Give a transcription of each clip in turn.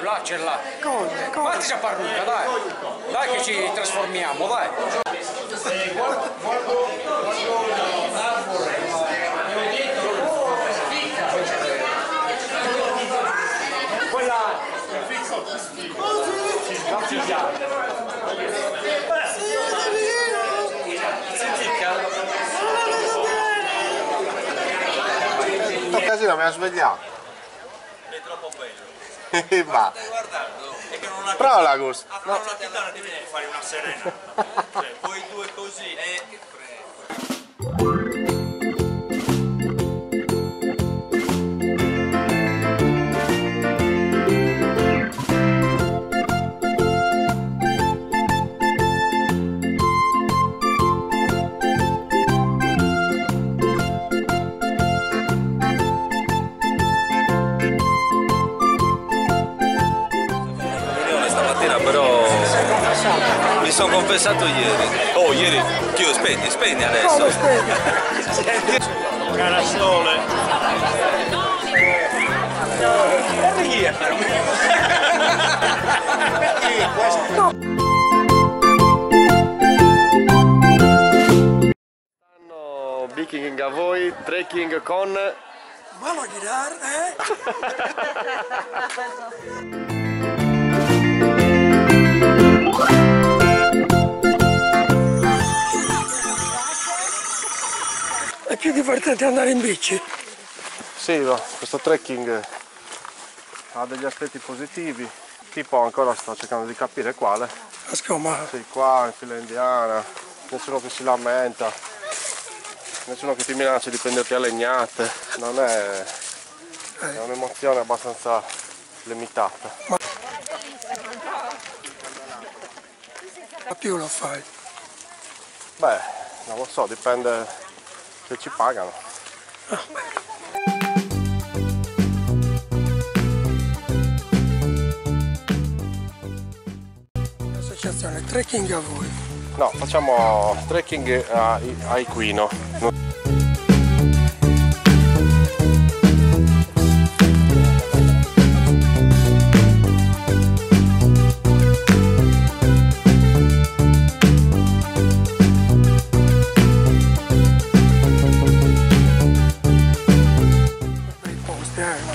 Là c'è là. Fatti a parrucca, dai. Dai che ci trasformiamo, dai. Quella. Sto casino mi ha svegliato. È troppo bello. Va. Stai guardando? È che non ha Bravo Lagus. a fare una titana devi fare una serena. Cioè, voi due così che però mi sono confessato ieri. Oh, ieri, Dio, spegni adesso. Carassole. Stanno biking a voi, trekking con... Mano a girare, È più divertente andare in bici. Sì, no, questo trekking ha degli aspetti positivi, tipo ancora sto cercando di capire quale. La schiuma. Sì, qua in fila indiana, nessuno che si lamenta, nessuno che ti minaccia di prenderti a legnate, non è un'emozione abbastanza limitata. Ma più lo fai. Beh, non lo so, dipende se ci pagano. L'associazione Trekking a voi. No, facciamo trekking a Equino.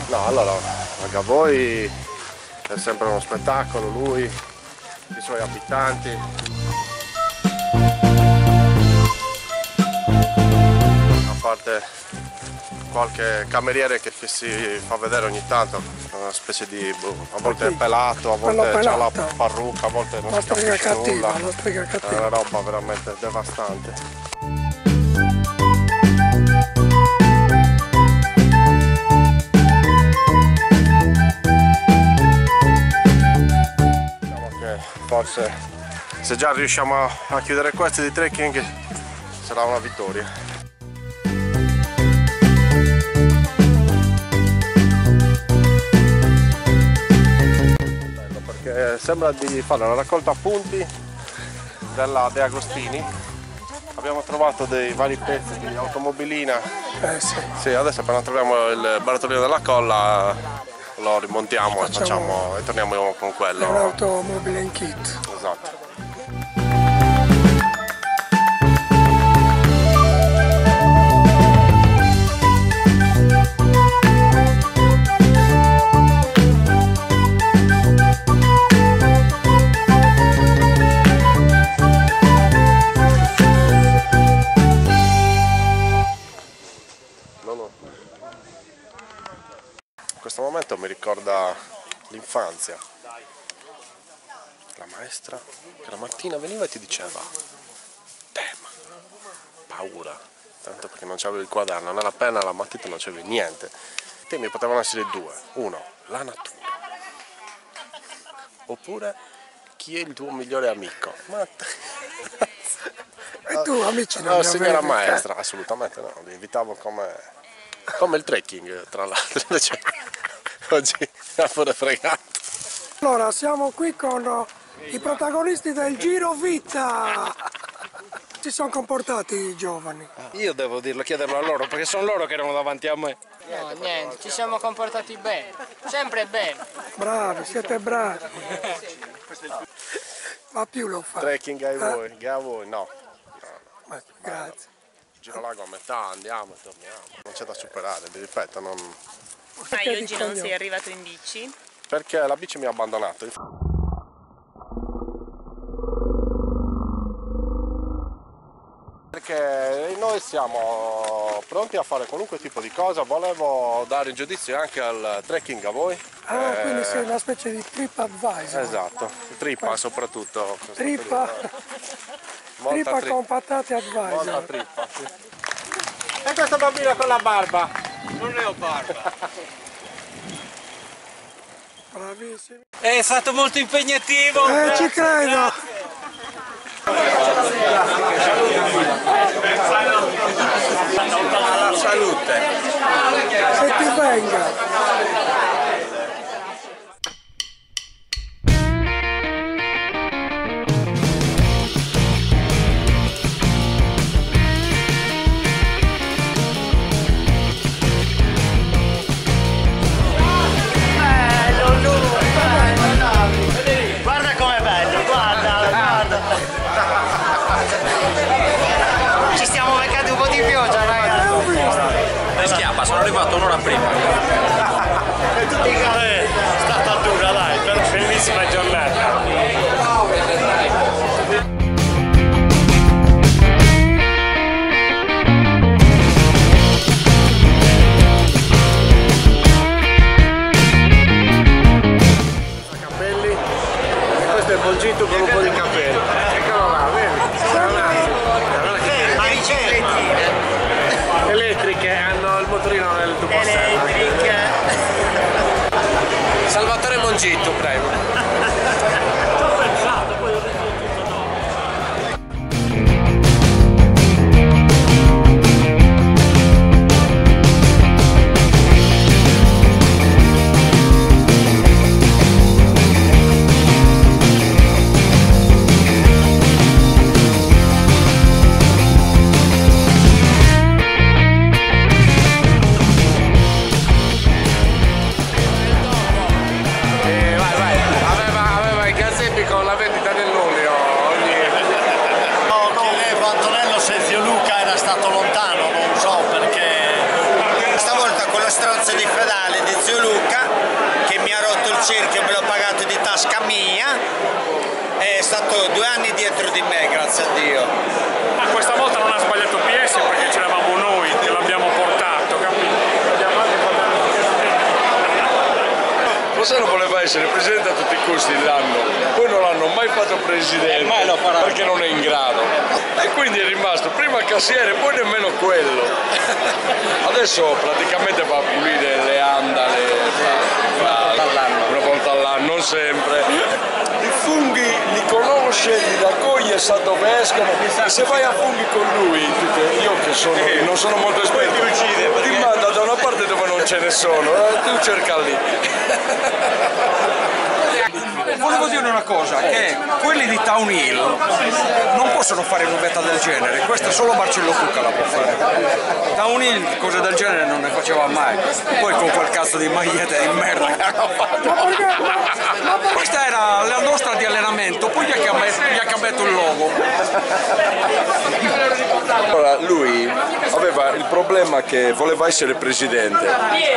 No, allora, a voi è sempre uno spettacolo, lui, i suoi abitanti. A parte qualche cameriere che si fa vedere ogni tanto, una specie di, a volte è pelato, a volte ha la parrucca, a volte non si capisce nulla. È una roba veramente devastante. Forse se già riusciamo a chiudere questo di trekking sarà una vittoria. Bello, perché sembra di fare una raccolta appunti della De Agostini. Abbiamo trovato dei vari pezzi di automobilina. Sì, adesso appena troviamo il barattolino della colla lo rimontiamo e torniamo con quello. È un'automobile in kit. Esatto. Questo momento mi ricorda l'infanzia. La maestra che la mattina veniva e ti diceva tema, paura, tanto perché non c'avevi il quaderno, né la penna, la matita, non c'avevi niente. I temi potevano essere due: uno, la natura, oppure chi è il tuo migliore amico. Ma... E tu amici non no, ne signora avevi? maestra, assolutamente no, li invitavo come il trekking, tra l'altro. Oggi mi ha pure fregato. Allora, siamo qui con i protagonisti del Giro Vita. Si sono comportati i giovani? Io devo chiederlo a loro, perché sono loro che erano davanti a me. No, niente, ci siamo comportati bene, sempre bene. Bravi, siete bravi. Ma più lo fa. Trekking a voi, che a voi, no. Grazie. Giro lago a metà, andiamo e torniamo. Non c'è da superare, vi ripeto, non... Mai oggi non sei arrivato in bici? Perché la bici mi ha abbandonato. Perché noi siamo pronti a fare qualunque tipo di cosa, volevo dare un giudizio anche al trekking a voi. Quindi sei una specie di trip advisor. Esatto, trippa soprattutto. Trippa, trippa con patate advisor. Molta trippa, sì. E questo bambino con la barba? Non ne ho barba. Bravissimi. È stato molto impegnativo. Ci credo. Alla salute. Se ti venga. Guarda com'è bello, guarda. Ci stiamo beccando un po' di pioggia, ragazzi. Le schiappa, sono arrivato un'ora prima. È stata dura, dai, però bellissima giornata. Capelli, e questo è il Mongito con un po' di capelli. Eccolo là, vedi? Elettriche, hanno il motorino nel tubo Salvatore Mongitto, prego. aveva i gazetti con la vendita dell'olio. Chiedevo a Antonello se zio Luca era stato lontano, non so perché. Stavolta con la stronza di fedale di zio Luca che mi ha rotto il cerchio, me l'ho pagato di tasca mia, è stato 2 anni dietro di me, grazie a Dio. Ma questa volta non ha sbagliato PS perché c'eravamo noi che l'abbiamo portato, capito? Rossano voleva essere presidente a tutti i costi l'anno, poi non l'hanno mai fatto presidente perché non è in grado e quindi è rimasto prima cassiere poi nemmeno quello. Adesso praticamente va a pulire le andale una volta all'anno, non sempre. I funghi li conosce, li raccoglie, sa dove escono e se vai a funghi con lui, io che non sono molto esperto, ti manda da una parte dove non ce ne sono, tu cerca lì. Volevo dire una cosa, che quelli di Town Hill non possono fare nuvetta del genere, questa solo Marcello Cucca la può fare. Town Hill cose del genere non ne faceva mai, poi con quel cazzo di maglietta di merda che hanno fatto. Questa era la nostra di allenamento, poi gli ha cambiato il logo. Allora, lui aveva il problema che voleva essere presidente,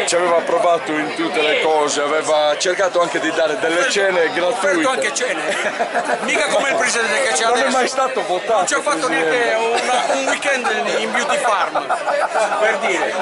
ci aveva provato in tutte le cose, aveva cercato anche di dare delle cene gratuite. Anche cene, mica come il presidente che c'è adesso. Non è mai stato votato. Non ci ha fatto neanche un weekend in Beauty Farm, per dire.